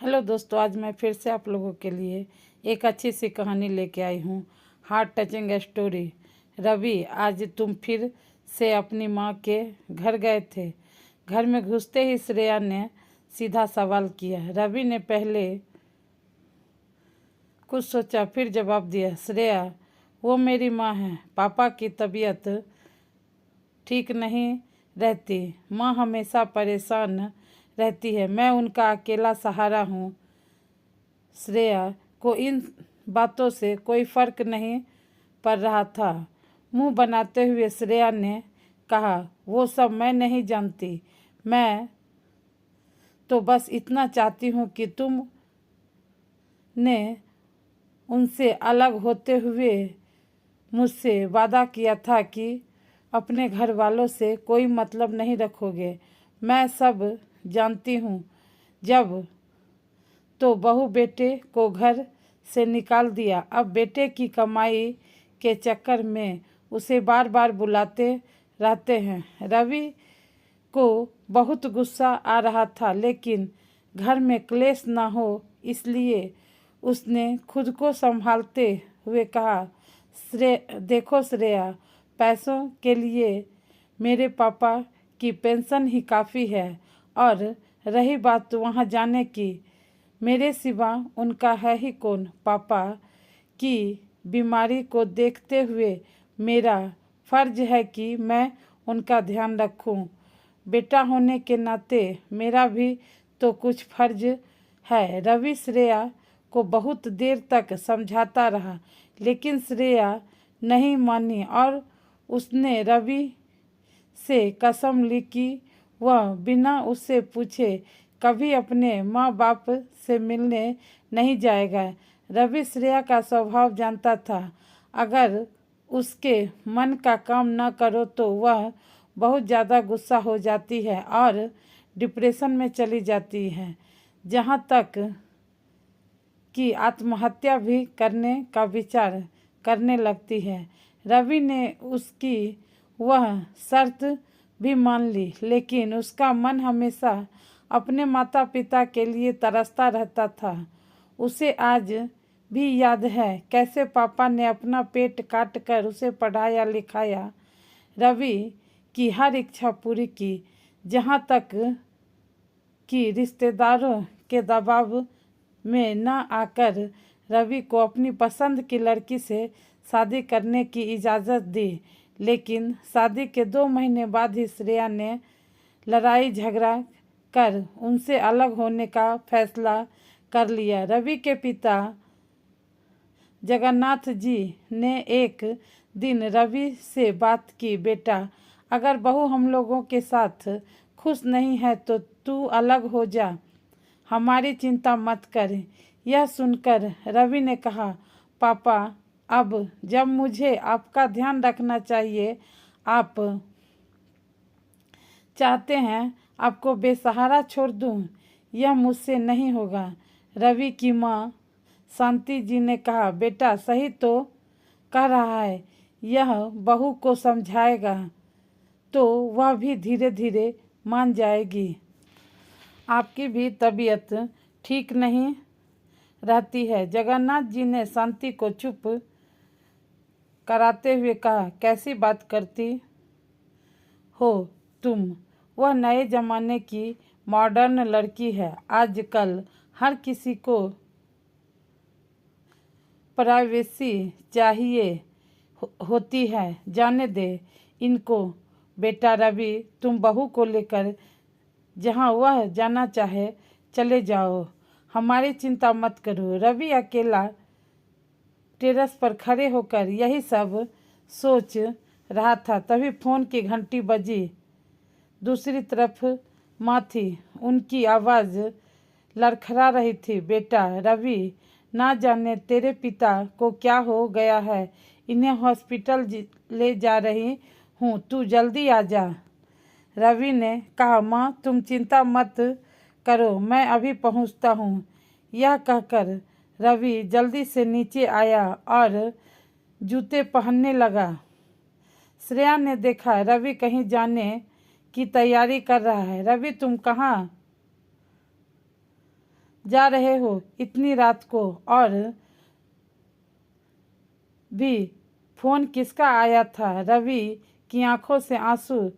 Hello दोस्तों, आज मैं फिर से आप लोगों के लिए एक अच्छी सी कहानी लेके आई हूँ। Heart touching story. रवि, आज तुम फिर से अपनी माँ के घर गए थे। घर में घुसते ही श्रेया ने सीधा सवाल किया। रवि ने पहले कुछ सोचा, फिर जवाब दिया, श्रेया, वो मेरी माँ है। पापा की तबीयत ठीक नहीं रहती। माँ हमेशा परेशान रहती है। मैं उनका अकेला सहारा हूँ। श्रेया को इन बातों से कोई फर्क नहीं पड़ रहा था। मुंह बनाते हुए श्रेया ने कहा, वो सब मैं नहीं जानती। मैं तो बस इतना चाहती हूँ कि तुम ने उनसे अलग होते हुए मुझसे वादा किया था कि अपने घर वालों से कोई मतलब नहीं रखोगे। मैं सब जानती हूँ। जब तो बहू बेटे को घर से निकाल दिया, अब बेटे की कमाई के चक्कर में उसे बार बार बुलाते रहते हैं। रवि को बहुत गुस्सा आ रहा था, लेकिन घर में क्लेश ना हो इसलिए उसने खुद को संभालते हुए कहा, देखो श्रेया, पैसों के लिए मेरे पापा की पेंशन ही काफ़ी है, और रही बात वहाँ जाने की, मेरे सिवा उनका है ही कौन। पापा की बीमारी को देखते हुए मेरा फर्ज है कि मैं उनका ध्यान रखूं। बेटा होने के नाते मेरा भी तो कुछ फर्ज है। रवि श्रेया को बहुत देर तक समझाता रहा, लेकिन श्रेया नहीं मानी और उसने रवि से कसम ली कि वह बिना उससे पूछे कभी अपने माँ बाप से मिलने नहीं जाएगा। रवि श्रेया का स्वभाव जानता था। अगर उसके मन का काम न करो तो वह बहुत ज़्यादा गुस्सा हो जाती है और डिप्रेशन में चली जाती है, जहाँ तक कि आत्महत्या भी करने का विचार करने लगती है। रवि ने उसकी वह शर्त भी मान ली, लेकिन उसका मन हमेशा अपने माता पिता के लिए तरसता रहता था। उसे आज भी याद है कैसे पापा ने अपना पेट काट कर उसे पढ़ाया लिखाया, रवि की हर इच्छा पूरी की। जहाँ तक कि रिश्तेदारों के दबाव में न आकर रवि को अपनी पसंद की लड़की से शादी करने की इजाज़त दी। लेकिन शादी के 2 महीने बाद ही श्रेया ने लड़ाई झगड़ा कर उनसे अलग होने का फैसला कर लिया। रवि के पिता जगन्नाथ जी ने एक दिन रवि से बात की, बेटा, अगर बहू हम लोगों के साथ खुश नहीं है तो तू अलग हो जा, हमारी चिंता मत कर। यह सुनकर रवि ने कहा, पापा, अब जब मुझे आपका ध्यान रखना चाहिए, आप चाहते हैं आपको बेसहारा छोड़ दूं, यह मुझसे नहीं होगा। रवि की माँ शांति जी ने कहा, बेटा सही तो कह रहा है, यह बहू को समझाएगा तो वह भी धीरे धीरे मान जाएगी। आपकी भी तबीयत ठीक नहीं रहती है। जगन्नाथ जी ने शांति को चुप कराते हुए कहा, कैसी बात करती हो तुम? वह नए ज़माने की मॉडर्न लड़की है। आजकल हर किसी को प्राइवेसी चाहिए होती है। जाने दे इनको। बेटा रवि, तुम बहू को लेकर जहाँ वह जाना चाहे चले जाओ, हमारी चिंता मत करो। रवि अकेला टेरेस पर खड़े होकर यही सब सोच रहा था। तभी फ़ोन की घंटी बजी। दूसरी तरफ माँ थी। उनकी आवाज़ लड़खड़ा रही थी, बेटा रवि, ना जाने तेरे पिता को क्या हो गया है, इन्हें हॉस्पिटल ले जा रही हूँ, तू जल्दी आ जा। रवि ने कहा, माँ तुम चिंता मत करो, मैं अभी पहुँचता हूँ। यह कहकर रवि जल्दी से नीचे आया और जूते पहनने लगा। श्रेया ने देखा रवि कहीं जाने की तैयारी कर रहा है। रवि, तुम कहाँ जा रहे हो इतनी रात को? और भी फोन किसका आया था? रवि की आंखों से आंसू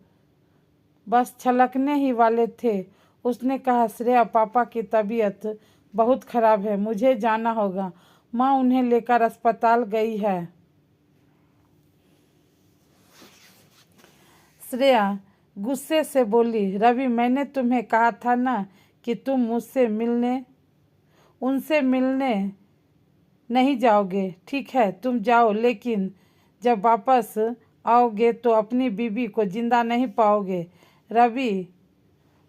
बस छलकने ही वाले थे। उसने कहा, श्रेया, पापा की तबीयत बहुत खराब है, मुझे जाना होगा। माँ उन्हें लेकर अस्पताल गई है। श्रेया गुस्से से बोली, रवि, मैंने तुम्हें कहा था ना कि तुम उनसे मिलने नहीं जाओगे। ठीक है, तुम जाओ, लेकिन जब वापस आओगे तो अपनी बीबी को जिंदा नहीं पाओगे। रवि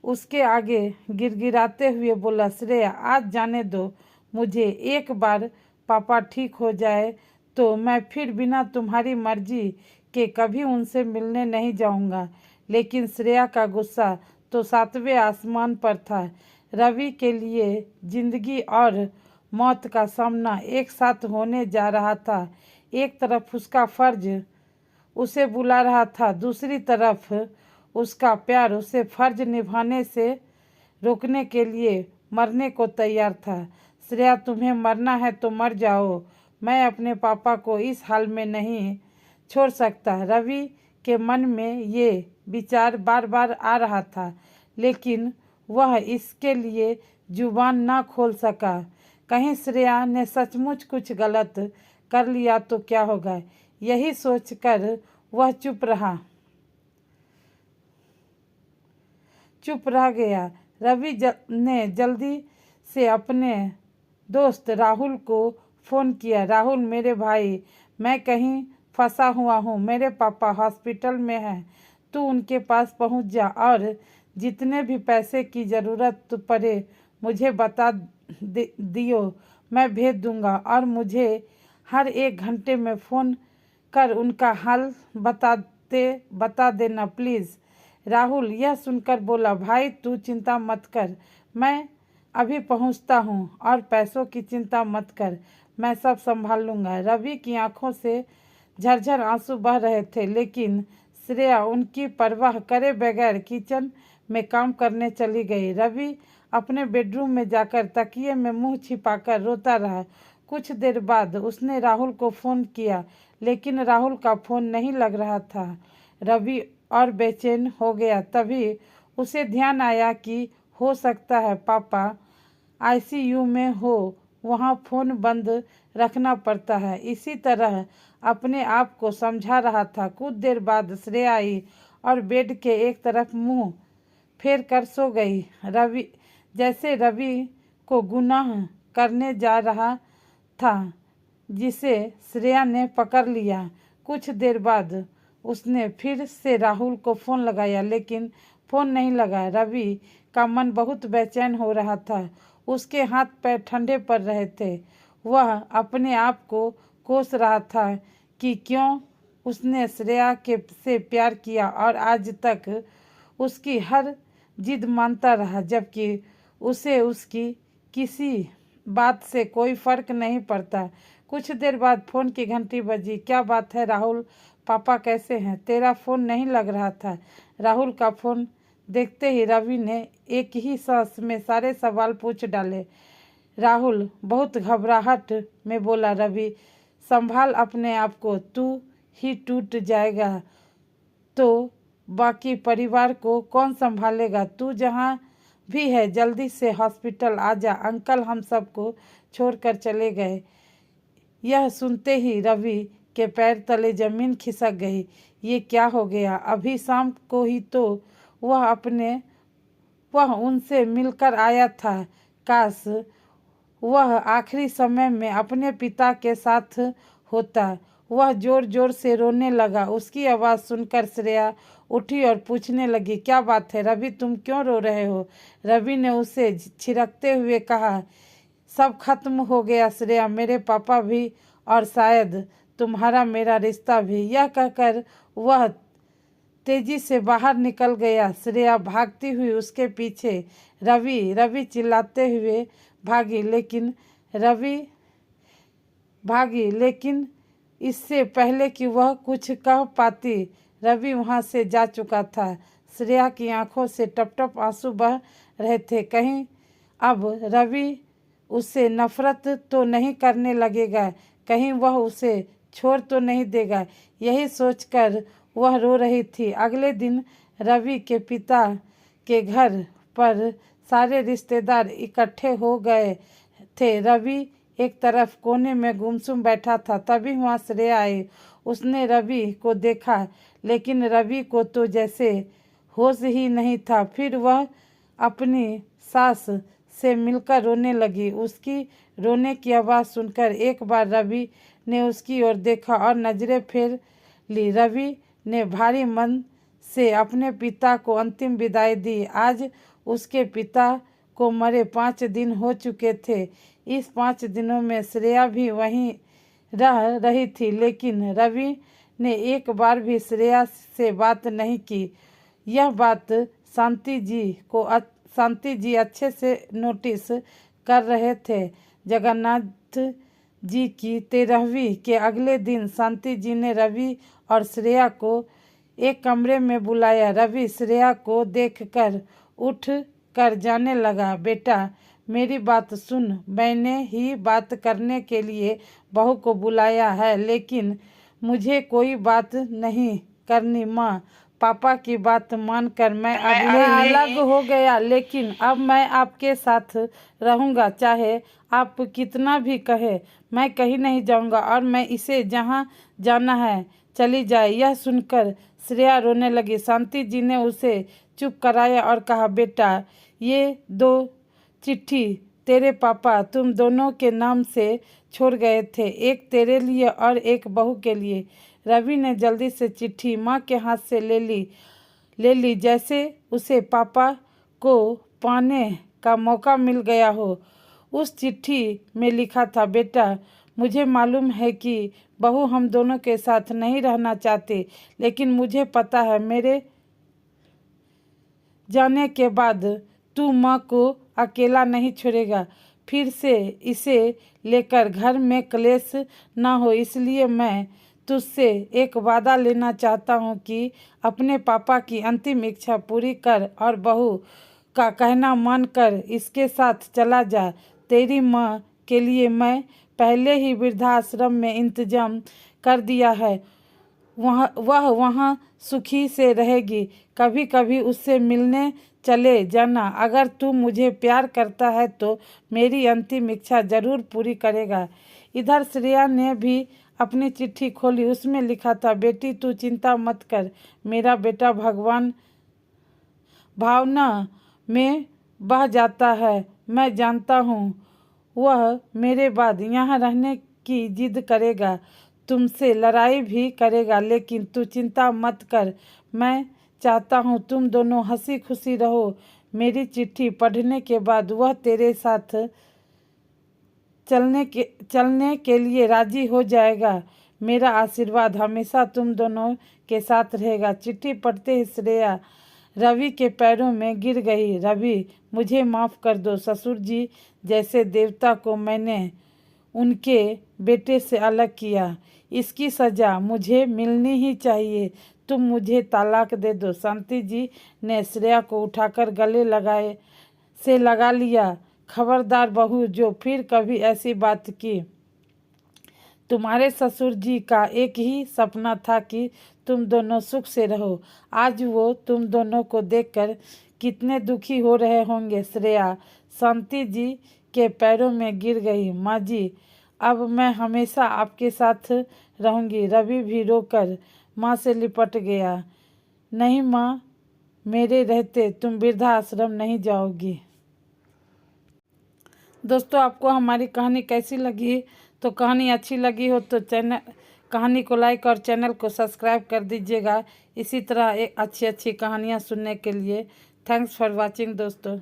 उसके आगे गिड़गिड़ाते हुए बोला, श्रेया, आज जाने दो मुझे। एक बार पापा ठीक हो जाए तो मैं फिर बिना तुम्हारी मर्जी के कभी उनसे मिलने नहीं जाऊंगा। लेकिन श्रेया का गुस्सा तो 7वें आसमान पर था। रवि के लिए जिंदगी और मौत का सामना एक साथ होने जा रहा था। एक तरफ उसका फर्ज उसे बुला रहा था, दूसरी तरफ उसका प्यार उसे फर्ज निभाने से रोकने के लिए मरने को तैयार था। श्रेया, तुम्हें मरना है तो मर जाओ, मैं अपने पापा को इस हाल में नहीं छोड़ सकता। रवि के मन में ये विचार बार बार आ रहा था, लेकिन वह इसके लिए जुबान ना खोल सका। कहीं श्रेया ने सचमुच कुछ गलत कर लिया तो क्या होगा, यही सोचकर वह चुप रह गया। रवि ने जल्दी से अपने दोस्त राहुल को फ़ोन किया। राहुल, मेरे भाई, मैं कहीं फंसा हुआ हूँ। मेरे पापा हॉस्पिटल में हैं, तू उनके पास पहुँच जा और जितने भी पैसे की ज़रूरत पड़े मुझे बता दियो, मैं भेज दूँगा। और मुझे हर 1 घंटे में फ़ोन कर उनका हाल बता देना प्लीज़। राहुल यह सुनकर बोला, भाई तू चिंता मत कर, मैं अभी पहुंचता हूं, और पैसों की चिंता मत कर, मैं सब संभाल लूँगा। रवि की आंखों से झरझर आंसू बह रहे थे, लेकिन श्रेया उनकी परवाह करे बगैर किचन में काम करने चली गई। रवि अपने बेडरूम में जाकर तकिए में मुंह छिपाकर रोता रहा। कुछ देर बाद उसने राहुल को फ़ोन किया, लेकिन राहुल का फ़ोन नहीं लग रहा था। रवि और बेचैन हो गया। तभी उसे ध्यान आया कि हो सकता है पापा आईसीयू में हो, वहाँ फ़ोन बंद रखना पड़ता है। इसी तरह अपने आप को समझा रहा था। कुछ देर बाद श्रेया आई और बेड के एक तरफ मुंह फेर कर सो गई, जैसे रवि को गुनाह करने जा रहा था जिसे श्रेया ने पकड़ लिया। कुछ देर बाद उसने फिर से राहुल को फ़ोन लगाया, लेकिन फ़ोन नहीं लगा। रवि का मन बहुत बेचैन हो रहा था, उसके हाथ पैर ठंडे पड़ रहे थे। वह अपने आप को कोस रहा था कि क्यों उसने श्रेया से प्यार किया और आज तक उसकी हर जिद मानता रहा, जबकि उसे उसकी किसी बात से कोई फर्क नहीं पड़ता। कुछ देर बाद फ़ोन की घंटी बजी। क्या बात है राहुल, पापा कैसे हैं? तेरा फ़ोन नहीं लग रहा था। राहुल का फ़ोन देखते ही रवि ने एक ही सांस में सारे सवाल पूछ डाले। राहुल बहुत घबराहट में बोला, रवि संभाल अपने आप को, तू ही टूट जाएगा तो बाकी परिवार को कौन संभालेगा? तू जहाँ भी है जल्दी से हॉस्पिटल आ जा, अंकल हम सबको छोड़कर चले गए। यह सुनते ही रवि के पैर तले जमीन खिसक गई। ये क्या हो गया? अभी शाम को ही तो वह उनसे मिलकर आया था। काश वह आखिरी समय में अपने पिता के साथ होता। वह जोर जोर से रोने लगा। उसकी आवाज़ सुनकर श्रेया उठी और पूछने लगी, क्या बात है रवि, तुम क्यों रो रहे हो? रवि ने उसे छिड़कते हुए कहा, सब खत्म हो गया श्रेया, मेरे पापा भी और शायद तुम्हारा मेरा रिश्ता भी। यह कहकर वह तेजी से बाहर निकल गया। श्रेया भागती हुई उसके पीछे। रवि चिल्लाते हुए भागी, लेकिन इससे पहले कि वह कुछ कह पाती रवि वहां से जा चुका था। श्रेया की आंखों से टप टप आंसू बह रहे थे। कहीं अब रवि उससे नफरत तो नहीं करने लगेगा, कहीं वह उसे छोड़ तो नहीं देगा, यही सोचकर वह रो रही थी। अगले दिन रवि के पिता के घर पर सारे रिश्तेदार इकट्ठे हो गए थे। रवि एक तरफ कोने में गुमसुम बैठा था, तभी वहाँ श्रेया आई। उसने रवि को देखा, लेकिन रवि को तो जैसे होश ही नहीं था। फिर वह अपनी सास से मिलकर रोने लगी। उसकी रोने की आवाज़ सुनकर एक बार रवि ने उसकी ओर देखा और नज़रें फेर ली। रवि ने भारी मन से अपने पिता को अंतिम विदाई दी। आज उसके पिता को मरे 5 दिन हो चुके थे। इस 5 दिनों में श्रेया भी वहीं रह रही थी, लेकिन रवि ने एक बार भी श्रेया से बात नहीं की। यह बात शांति जी अच्छे से नोटिस कर रहे थे। जगन्नाथ जी की 13वीं के अगले दिन शांति जी ने रवि और श्रेया को एक कमरे में बुलाया। रवि श्रेया को देखकर उठ कर जाने लगा। बेटा, मेरी बात सुन, मैंने ही बात करने के लिए बहू को बुलाया है, लेकिन मुझे कोई बात नहीं करनी। माँ, पापा की बात मानकर मैं अलग हो गया, लेकिन अब मैं आपके साथ रहूँगा। चाहे आप कितना भी कहे, मैं कहीं नहीं जाऊँगा और मैं इसे जहाँ जाना है चली जाए। यह सुनकर श्रेया रोने लगी। शांति जी ने उसे चुप कराया और कहा, बेटा, ये 2 चिट्ठी तेरे पापा तुम दोनों के नाम से छोड़ गए थे, एक तेरे लिए और एक बहू के लिए। रवि ने जल्दी से चिट्ठी माँ के हाथ से ले ली जैसे उसे पापा को पाने का मौका मिल गया हो। उस चिट्ठी में लिखा था, बेटा, मुझे मालूम है कि बहू हम दोनों के साथ नहीं रहना चाहती, लेकिन मुझे पता है मेरे जाने के बाद तू माँ को अकेला नहीं छोड़ेगा। फिर से इसे लेकर घर में क्लेश ना हो, इसलिए मैं तुझसे एक वादा लेना चाहता हूँ कि अपने पापा की अंतिम इच्छा पूरी कर और बहू का कहना मानकर इसके साथ चला जा। तेरी माँ के लिए मैं पहले ही वृद्धाश्रम में इंतजाम कर दिया है, वह वहाँ सुखी से रहेगी। कभी कभी उससे मिलने चले जाना। अगर तू मुझे प्यार करता है तो मेरी अंतिम इच्छा जरूर पूरी करेगा। इधर श्रेया ने भी अपनी चिट्ठी खोली। उसमें लिखा था, बेटी, तू चिंता मत कर, मेरा बेटा भगवान भावना में बह जाता है। मैं जानता हूँ वह मेरे बाद यहाँ रहने की जिद करेगा, तुमसे लड़ाई भी करेगा, लेकिन तू चिंता मत कर। मैं चाहता हूँ तुम दोनों हंसी खुशी रहो। मेरी चिट्ठी पढ़ने के बाद वह तेरे साथ चलने के लिए राजी हो जाएगा। मेरा आशीर्वाद हमेशा तुम दोनों के साथ रहेगा। चिट्ठी पढ़ते ही श्रेया रवि के पैरों में गिर गई। रवि, मुझे माफ़ कर दो। ससुर जी जैसे देवता को मैंने उनके बेटे से अलग किया, इसकी सज़ा मुझे मिलनी ही चाहिए। तुम मुझे तलाक दे दो। शांति जी ने श्रेया को उठाकर गले लगा लिया। खबरदार बहू, जो फिर कभी ऐसी बात की। तुम्हारे ससुर जी का एक ही सपना था कि तुम दोनों सुख से रहो। आज वो तुम दोनों को देखकर कितने दुखी हो रहे होंगे। श्रेया शांति जी के पैरों में गिर गई। माँ जी, अब मैं हमेशा आपके साथ रहूँगी। रवि भी रोकर माँ से लिपट गया। नहीं माँ, मेरे रहते तुम वृद्धाश्रम नहीं जाओगी। दोस्तों, आपको हमारी कहानी कैसी लगी? तो कहानी अच्छी लगी हो तो कहानी को लाइक और चैनल को सब्सक्राइब कर दीजिएगा। इसी तरह एक अच्छी कहानियाँ सुनने के लिए। थैंक्स फॉर वॉचिंग दोस्तों।